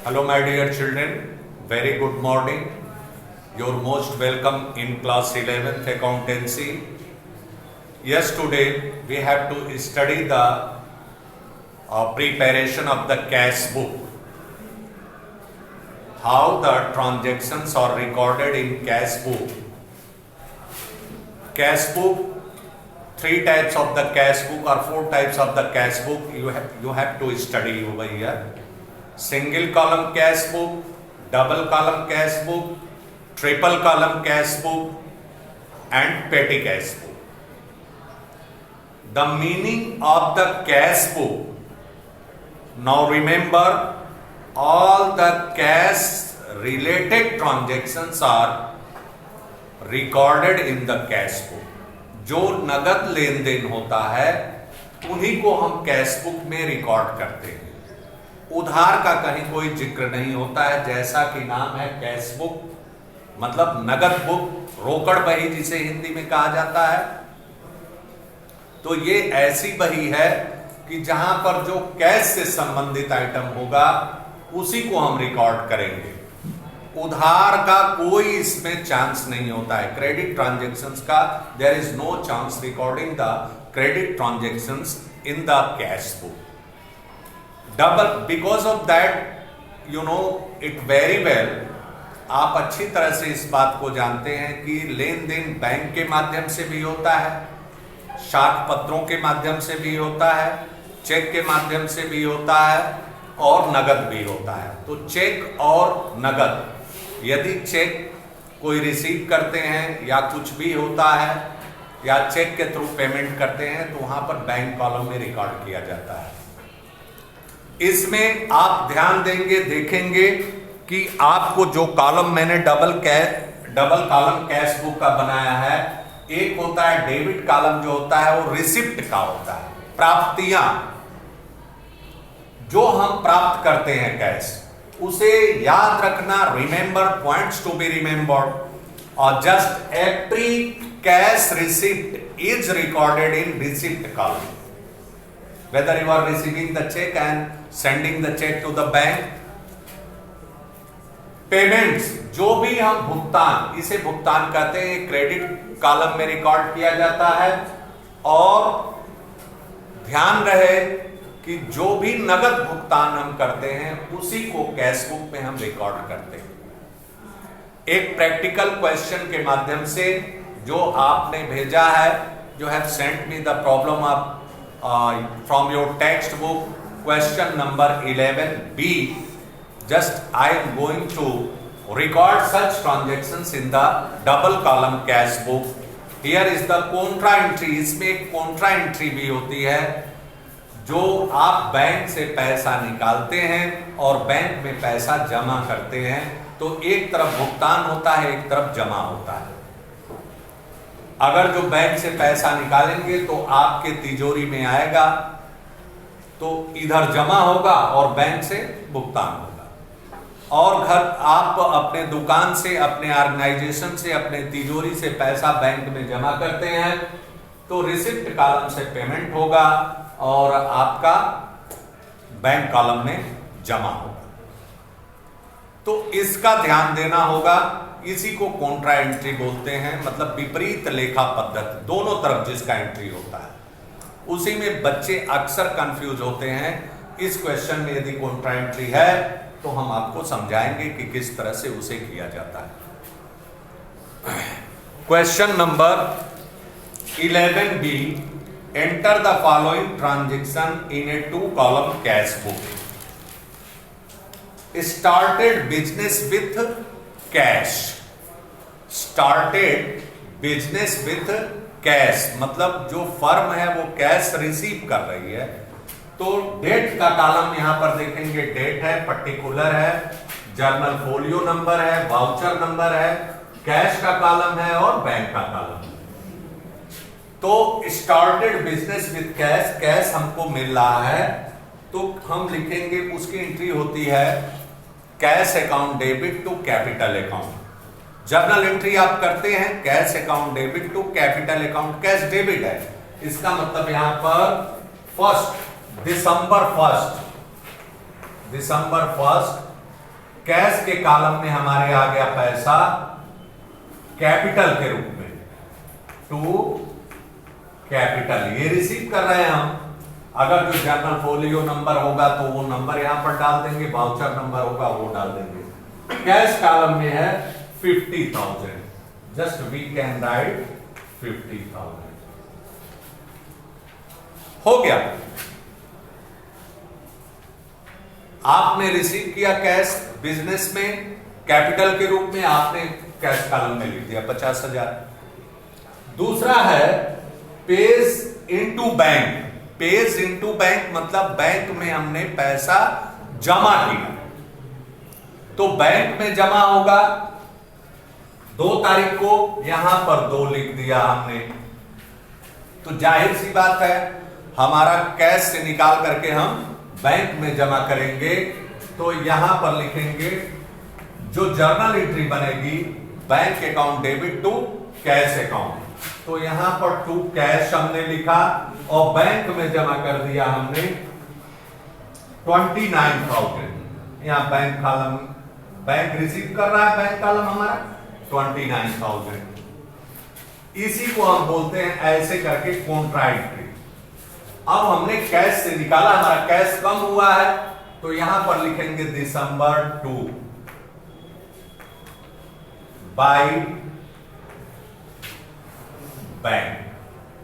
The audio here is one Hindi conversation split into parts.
Hello my dear children, very good morning. You're most welcome in class 11th accountancy. Yes, today we have to study the preparation of the cash book. How the transactions are recorded in cash book. Cash book, 3 types of the cash book or 4 types of the cash book you have to study over here. Single column cash book, double column cash book, triple column cash book and petty cash book. The meaning of the cash book. Now remember, all the cash related transactions are recorded in the cash book. जो नगद लेन देन होता है उन्हीं को हम कैश बुक में रिकॉर्ड करते हैं। उधार का कहीं कोई जिक्र नहीं होता है, जैसा कि नाम है कैश बुक, मतलब नगद बुक, रोकड़ बही जिसे हिंदी में कहा जाता है। तो ये ऐसी बही है कि जहां पर जो कैश से संबंधित आइटम होगा उसी को हम रिकॉर्ड करेंगे। उधार का कोई इसमें चांस नहीं होता है। क्रेडिट ट्रांजैक्शंस का there is no chance recording the credit transactions in the cash book. Double because of that you know it very well, आप अच्छी तरह से इस बात को जानते हैं कि लेन देन बैंक के माध्यम से भी होता है, शाख पत्रों के माध्यम से भी होता है, चेक के माध्यम से भी होता है और नगद भी होता है। तो चेक और नगद, यदि चेक कोई रिसीव करते हैं या कुछ भी होता है या चेक के थ्रू पेमेंट करते हैं तो वहां पर बैंक कॉलम में रिकॉर्ड किया जाता है। इसमें आप ध्यान देंगे, देखेंगे कि आपको जो कॉलम मैंने डबल कॉलम कैश बुक का बनाया है, एक होता है डेबिट कॉलम जो होता है वो रिसिप्ट का होता है, प्राप्तियां जो हम प्राप्त करते हैं कैश, उसे याद रखना। Remember, points to be remembered. और just every cash receipt is recorded in receipt column, whether you are receiving the cheque and sending the cheque to the bank. Payments, जो भी हम भुगतान, इसे भुगतान कहते हैं, क्रेडिट कॉलम में रिकॉर्ड किया जाता है। और ध्यान रहे कि जो भी नगद भुगतान हम करते हैं उसी को कैश बुक में हम रिकॉर्ड करते हैं। एक प्रैक्टिकल क्वेश्चन के माध्यम से जो आपने भेजा है, जो have sent me the problem of from your text book, question number 11B, just I am going to record such transactions in the double column cash book. Here is the contra entry. इसमें एक contra entry भी होती है, जो आप बैंक से पैसा निकालते हैं और बैंक में पैसा जमा करते हैं। तो एक तरफ भुगतान होता है, एक तरफ जमा होता है। अगर जो बैंक से पैसा निकालेंगे तो आपके तिजोरी में आएगा, तो इधर जमा होगा और बैंक से भुगतान होगा। और घर आप अपने दुकान से, अपने ऑर्गेनाइजेशन से, अपने तिजोरी से पैसा बैंक में जमा करते हैं तो रिसिप्ट कॉलम से पेमेंट होगा और आपका बैंक कॉलम में जमा होगा। तो इसका ध्यान देना होगा। इसी को कॉन्ट्रा एंट्री बोलते हैं, मतलब विपरीत लेखा पद्धति, दोनों तरफ जिसका एंट्री होता है। उसी में बच्चे अक्सर कंफ्यूज होते हैं। इस क्वेश्चन में यदि कॉन्ट्रा एंट्री है तो हम आपको समझाएंगे कि किस तरह से उसे किया जाता है। Question number 11B, enter the following transaction in A 2 column cash book. Started business with cash. Started business with cash मतलब जो फर्म है वो कैश रिसीव कर रही है। तो डेट का कॉलम यहां पर देखेंगे, डेट है, पर्टिकुलर है, जर्नल फोलियो नंबर है, वाउचर नंबर है, कैश का कॉलम है और बैंक का कॉलम है। तो started business with cash, cash हमको मिल रहा है तो हम लिखेंगे, उसकी एंट्री होती है cash account debit to capital account. Journal entry आप करते हैं cash account debit to capital account, cash debit है, इसका मतलब यहां पर December 1st कैश के कॉलम में हमारे आ गया पैसा कैपिटल के रूप में, टू कैपिटल, ये रिसीव कर रहे हैं हम। अगर जो जर्नल फोलियो नंबर होगा तो वो नंबर यहां पर डाल देंगे, वाउचर नंबर होगा वो डाल देंगे। कैश कॉलम में है 50,000, जस्ट वी कैन राइट 50,000, हो गया। आपने रिसीव किया कैश बिजनेस में कैपिटल के रूप में, आपने कैश कॉलम में लिख दिया 50,000। दूसरा है page into bank. Page into bank मतलब बैंक में हमने पैसा जमा किया, तो बैंक में जमा होगा 2 तारीख को, यहां पर 2 लिख दिया हमने, तो जाहिर सी बात है हमारा कैश से निकाल करके हम बैंक में जमा करेंगे, तो यहां पर लिखेंगे जो जर्नल एंट्री बनेगी bank account debit to cash account, तो यहां पर टू कैश हमने लिखा और बैंक में जमा कर दिया हमने 29,000। यहां बैंक कॉलम, बैंक रिसीव कर रहा है बैंक कॉलम हमारा 29,000। इसी को हम बोलते हैं ऐसे करके कॉन्ट्रा एंट्री। अब हमने कैश से निकाला, हमारा कैश कम हुआ है, तो यहां पर लिखेंगे दिसंबर 2 बाय बैंक।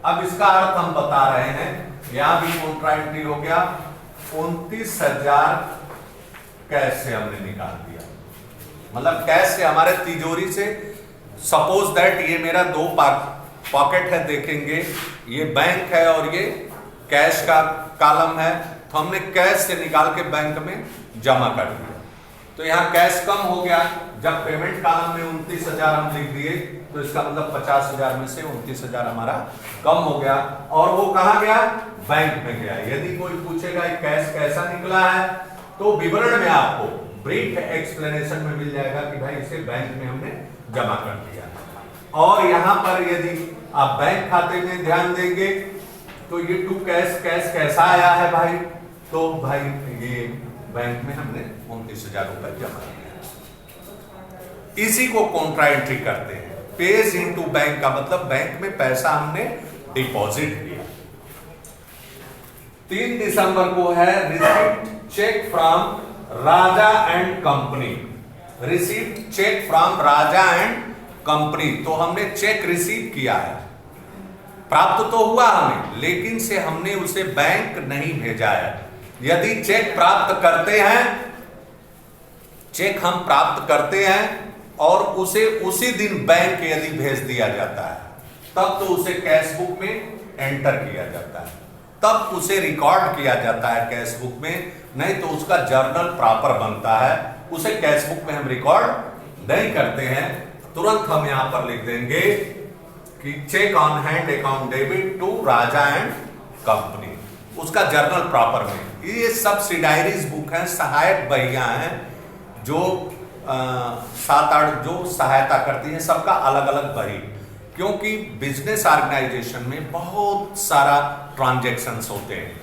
अब इसका अर्थ हम बता रहे हैं, यहां भी कॉन्ट्रा एंट्री हो गया, 29,000 कैश से हमने निकाल दिया, मतलब कैश से हमारे तिजोरी से, सपोज दैट ये मेरा 2 पॉकेट है, देखेंगे ये बैंक है और ये कैश का कॉलम है, तो हमने कैश से निकाल के बैंक में जमा कर दिया, तो यहां कैश कम हो गया। जब पेमेंट कॉलम में 29,000 हम लिख दिए, तो इसका मतलब 50,000 में से 29,000 हमारा कम हो गया, और वो कहां गया, बैंक में गया। यदि कोई पूछेगा कैश कैसा निकला है, तो विवरण में आपको ब्रीफ एक्सप्लेनेशन में मिल जाएगा कि भाई इसे बैंक में हमने जमा कर दिया। और यहां पर यदि आप बैंक खाते में ध्यान देंगे तो ये टू कैश, कैश कैसा आया है भाई, तो भाई ये बैंक में हमने 29,000 रुपए जमा किया। इसी को कॉन्ट्रा एंट्री करते हैं। पेज इनटू बैंक का मतलब बैंक में पैसा हमने डिपॉजिट किया। 3 दिसंबर को है received cheque from Raja and company. Received cheque from Raja and company, तो हमने चेक रिसीव किया है, प्राप्त तो हुआ हमें, लेकिन से हमने उसे बैंक नहीं भेजा है। यदि चेक प्राप्त करते हैं, चेक हम प्राप्त करते हैं और उसे उसी दिन बैंक यदि भेज दिया जाता है, तब तो उसे कैश बुक में एंटर किया जाता है, तब उसे रिकॉर्ड किया जाता है कैश बुक में, नहीं तो उसका जर्नल प्रॉपर बनता है, उसे कैश बुक में हम रिकॉर्ड नहीं करते हैं। तुरंत हम यहां पर लिख देंगे कि cheque on hand account debit to Raja and company, उसका जर्नल प्रॉपर में। ये सब्सिडायरीज बुक हैं, सहायक बहियां हैं, जो 7-8 जो सहायता करती हैं, सबका अलग अलग बही, क्योंकि बिजनेस ऑर्गेनाइजेशन में बहुत सारा ट्रांजैक्शंस होते हैं,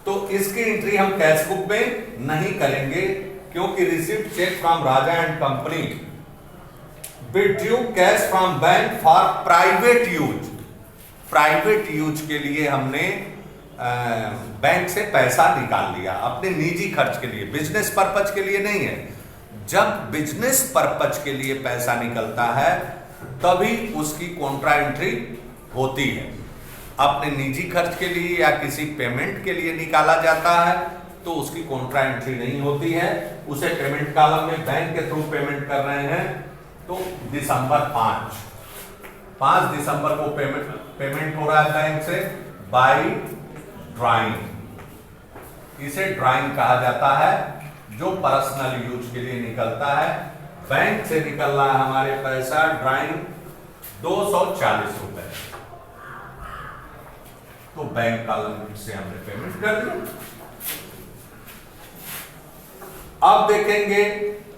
तो इसकी एंट्री हम कैश बुक में नहीं करेंगे, क्योंकि received cheque from Raja and company withdrew cash from bank for private use. Private use के लिए हमने बैंक से पैसा निकाल लिया अपने निजी खर्च के लिए, बिजनेस पर्पज के लिए नहीं है। जब बिजनेस पर्पज के लिए पैसा निकलता है तभी उसकी कॉन्ट्रा एंट्री होती है। अपने निजी खर्च के लिए या किसी पेमेंट के लिए निकाला जाता है तो उसकी कॉन्ट्रा एंट्री नहीं होती है, उसे पेमेंट कॉलम में बैंक के थ्रू पेमेंट कर रहे हैं, तो दिसंबर 5 दिसंबर को पेमेंट हो रहा है बैंक से बाय ड्राइंग। इसे ड्राइंग कहा जाता है, जो पर्सनल यूज के लिए निकलता है। बैंक से निकल रहा है हमारे पैसा ड्राइंग 240 रुपए, तो बैंक कॉलम से हमने पेमेंट कर दिया। अब देखेंगे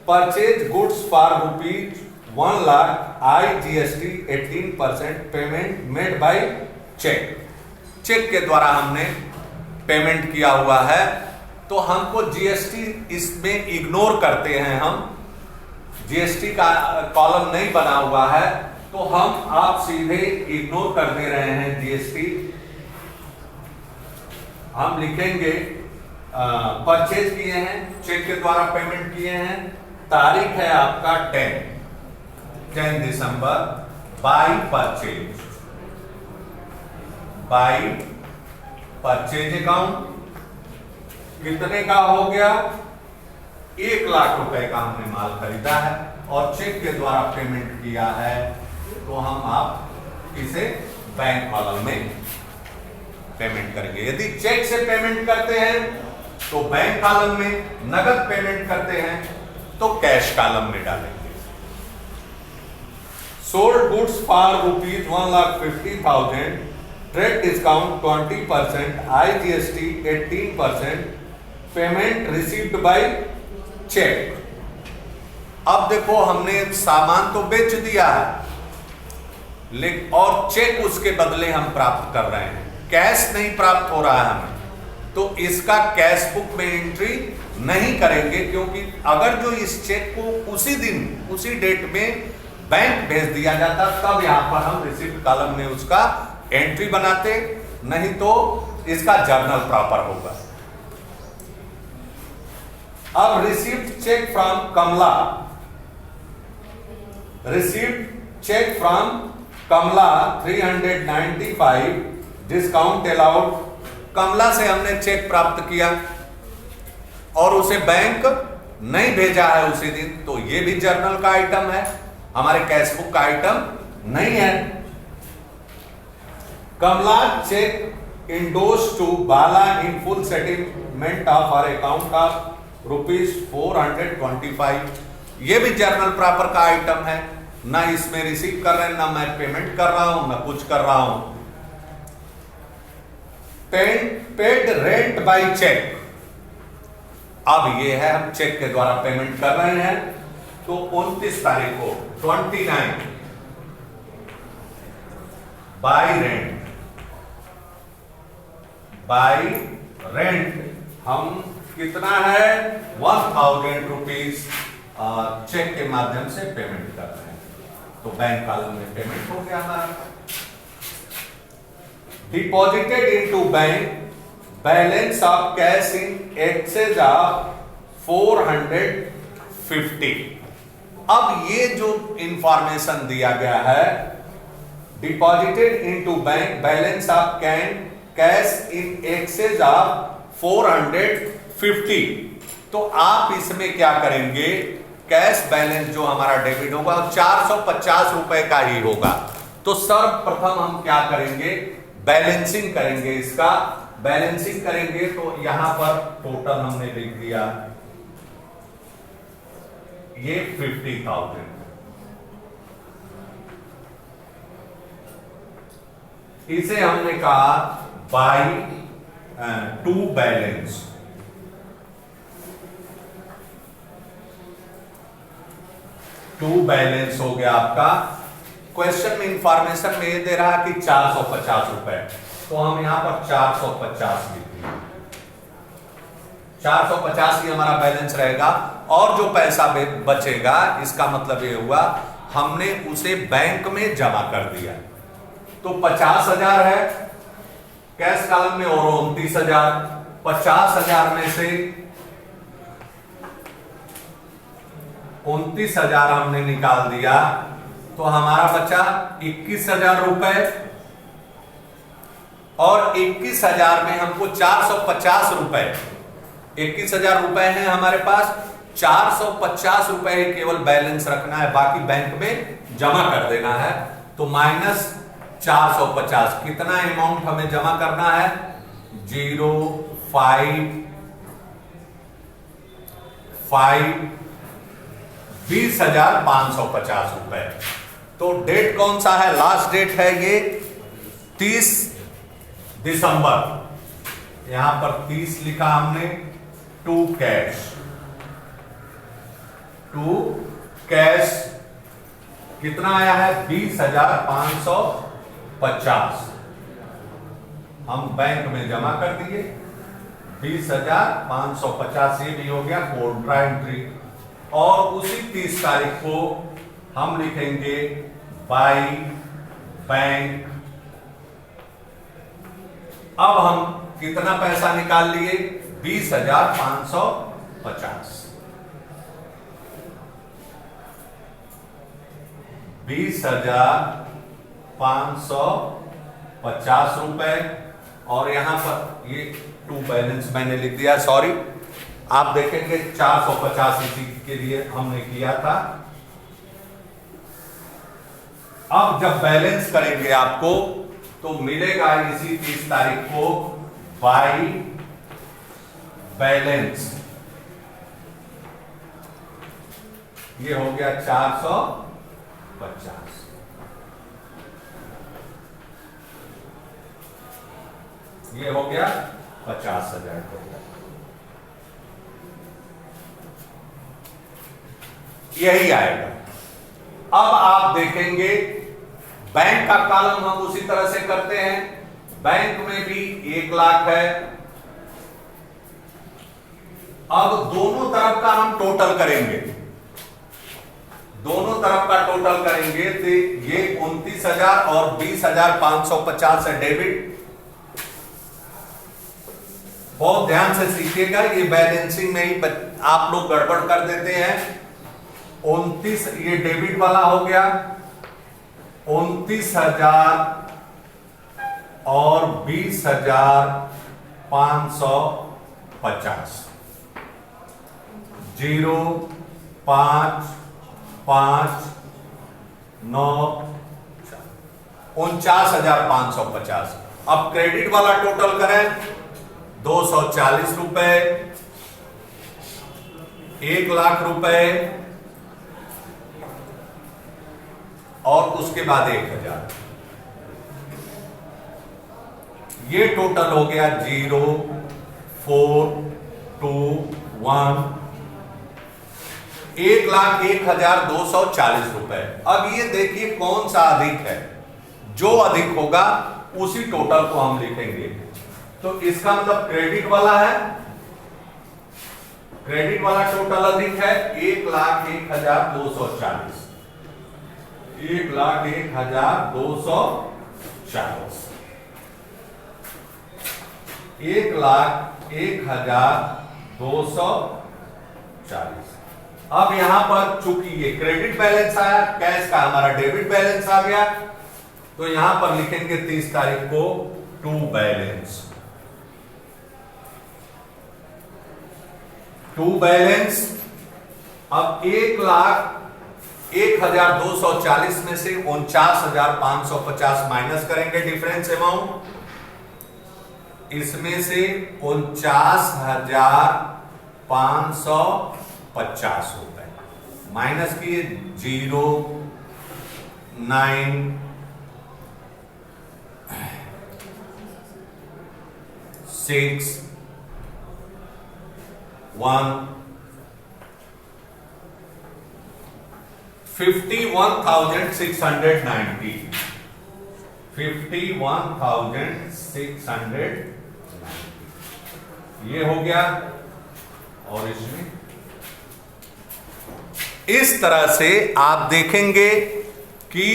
purchase goods for ₹1 lakh IGST 18% payment made by cheque. Cheque के द्वारा हमने पेमेंट किया हुआ है तो हमको जीएसटी इसमें इग्नोर करते हैं, हम जीएसटी का कॉलम नहीं बना हुआ है तो हम आप सीधे इग्नोर कर दे रहे हैं जीएसटी। हम लिखेंगे परचेज किए हैं, चेक के द्वारा पेमेंट किए हैं, तारीख है आपका 10 दिसंबर, बाई परचेज अकाउंट कितने का हो गया, 1 लाख रुपए का हमने माल खरीदा है और चेक के द्वारा पेमेंट किया है, तो हम आप इसे बैंक कॉलम में पेमेंट करेंगे। यदि चेक से पेमेंट करते हैं तो बैंक कॉलम में, नगद पेमेंट करते हैं तो कैश कॉलम में डालेंगे। Sold goods for ₹1,50,000, trade discount 20%, IGST 18%, payment received by cheque. अब देखो हमने सामान तो बेच दिया है, लेकिन और चेक उसके बदले हम प्राप्त कर रहे हैं, कैश नहीं प्राप्त हो रहा है हमें, तो इसका कैश बुक में एंट्री नहीं करेंगे, क्योंकि अगर जो इस चेक को उसी दिन उसी डेट में बैंक भेज दिया जाता तब यहां पर हम रिसीप्ट कॉलम में उसका एंट्री बनाते, नहीं तो इसका जर्नल प्रॉपर होगा। अब received cheque from Kamala, received cheque from Kamala 395, discount allowed. Kamala से हमने चेक प्राप्त किया और उसे बैंक नहीं भेजा है उसी दिन, तो ये भी जर्नल का आइटम है, हमारे कैश बुक का आइटम नहीं है। Kamala cheque endorse to Bala in full settlement of our account of ₹425, ये भी जर्नल प्रॉपर का आइटम है, ना इसमें रिसीव कर रहे हैं, ना मैं पेमेंट कर रहा हूं, ना कुछ कर रहा हूं। पेड रेंट बाय चेक, अब ये है हम चेक के द्वारा पेमेंट कर रहे हैं, तो 29 तारीख को 29 बाय रेंट हम कितना है 1,000 रुपीज चेक के माध्यम से पेमेंट कर रहे हैं, तो बैंक कॉलम में पेमेंट हो गया हमारा। Deposited into bank, balance of cash in excess of 450। अब ये जो इंफॉर्मेशन दिया गया है, deposited into bank, balance of cash in excess of 450, तो आप इसमें क्या करेंगे, कैश बैलेंस जो हमारा डेबिट होगा 450 रुपए का ही होगा, तो सर्वप्रथम हम क्या करेंगे, बैलेंसिंग करेंगे। इसका बैलेंसिंग करेंगे तो यहां पर टोटल हमने लिख दिया ये 50,000, इसे हमने कहा by to balance. To balance हो गया आपका। क्वेश्चन में इंफॉर्मेशन में ये दे रहा है कि 450 रुपए, तो हम यहां पर 450 लिखेंगे, 450 ही हमारा बैलेंस रहेगा, और जो पैसा बचेगा इसका मतलब ये हुआ हमने उसे बैंक में जमा कर दिया, तो 50,000 है कैश कॉलम में और 29,000, 50,000 में से 29,000 हमने निकाल दिया, तो हमारा बचा 21,000 रुपए, और 21,000 में हमको 450 रुपए, 21,000 रुपए हैं हमारे पास, 450 रुपए ही केवल बैलेंस रखना है, बाकी बैंक में जमा कर देना है, तो माइनस 450 कितना अमाउंट हमें जमा करना है, 20,550 रुपए। तो डेट कौन सा है, लास्ट डेट है ये 30 दिसंबर, यहां पर 30 लिखा हमने। टू कैश कितना आया है, 20,550 हम बैंक में जमा कर दिए, 20,550 ये भी हो गया कॉन्ट्रा एंट्री। और उसी 30 तारीख को हम लिखेंगे बाई बैंक। अब हम कितना पैसा निकाल लिए? 20,550। 20,550 रुपए। और यहां पर ये टू बैलेंस मैंने लिख दिया, सॉरी, आप देखेंगे 450 इसी के लिए हमने किया था। अब जब बैलेंस करेंगे आपको तो मिलेगा इसी 30 तारीख को बाई बैलेंस। ये हो गया 450। ये हो गया 50,000 रुपये। यही आएगा। अब आप देखेंगे बैंक का कॉलम हम उसी तरह से करते हैं। बैंक में भी 1 लाख है। अब दोनों तरफ का हम टोटल करेंगे। दोनों तरफ का टोटल करेंगे तो ये 29,000 और 20,550 है डेबिट। बहुत ध्यान से सीखिएगा, ये बैलेंसिंग में ही आप लोग गड़बड़ कर देते हैं। 29 ये डेबिट वाला हो गया, 29,000 और 20,550। 0 5 5 9 49,550। अब क्रेडिट वाला टोटल करें, 240 रुपए, 1 लाख रुपए और उसके बाद 1,000। ये टोटल हो गया 0 4 2 1 1,01,240 रुपए। अब ये देखिए कौन सा अधिक है। जो अधिक होगा उसी टोटल को हम लिखेंगे। तो इसका मतलब क्रेडिट वाला है, क्रेडिट वाला टोटल अधिक है 1,01,240। 1,01,240। 1,01,240। अब यहां पर चूंकि ये क्रेडिट बैलेंस आया, कैश का हमारा डेबिट बैलेंस आ गया, तो यहां पर लिखेंगे 30 तारीख को टू बैलेंस। To balance. अब 1,01,240 में से 49,550 माइनस करेंगे डिफरेंस अमाउंट। इसमें से 49,550 रुपए माइनस किए, 0 9 6 1 51,690। 51,690 ये हो गया। और इसमें इस तरह से आप देखेंगे कि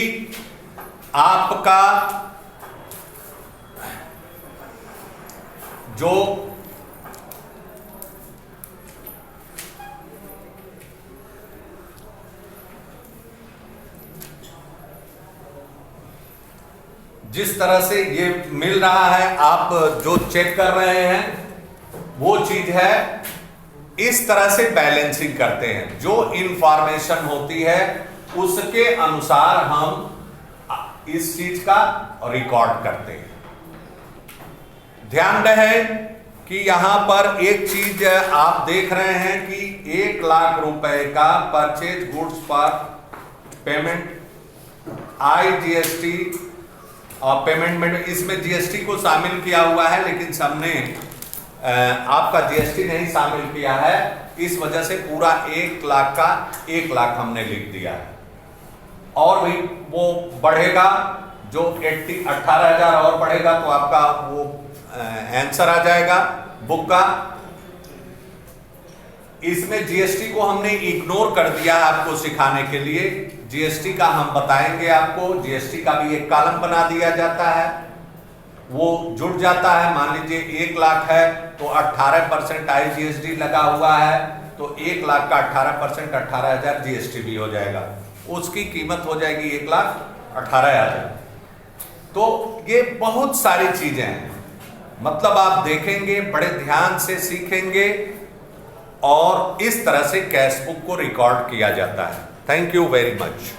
आपका जो जिस तरह से ये मिल रहा है, आप जो चेक कर रहे हैं वो चीज है। इस तरह से बैलेंसिंग करते हैं। जो इंफॉर्मेशन होती है उसके अनुसार हम इस चीज का रिकॉर्ड करते हैं। ध्यान रहे कि यहां पर एक चीज आप देख रहे हैं कि 1 लाख रुपए का परचेज गुड्स पर पेमेंट IGST और पेमेंट में इसमें GST को शामिल किया हुआ है, लेकिन सबने आपका GST नहीं शामिल किया है। इस वजह से पूरा 1 लाख का 1 लाख हमने लिख दिया है। और भी वो बढ़ेगा, जो 18,000 और बढ़ेगा तो आपका वो आंसर आ जाएगा बुक का। इसमें जीएसटी को हमने इग्नोर कर दिया है आपको सिखाने के लिए। जीएसटी का हम बताएंगे आपको। जीएसटी का भी एक कॉलम बना दिया जाता है, वो जुड़ जाता है। मान लीजिए 1 लाख है तो 18% IGST लगा हुआ है, तो 1 लाख का 18% 18,000 जीएसटी भी हो जाएगा। उसकी कीमत हो जाएगी 1,18,000। तो ये बहुत सारी चीजें हैं, मतलब आप देखेंगे, बड़े ध्यान से सीखेंगे और इस तरह से कैश बुक को रिकॉर्ड किया जाता है। Thank you very much.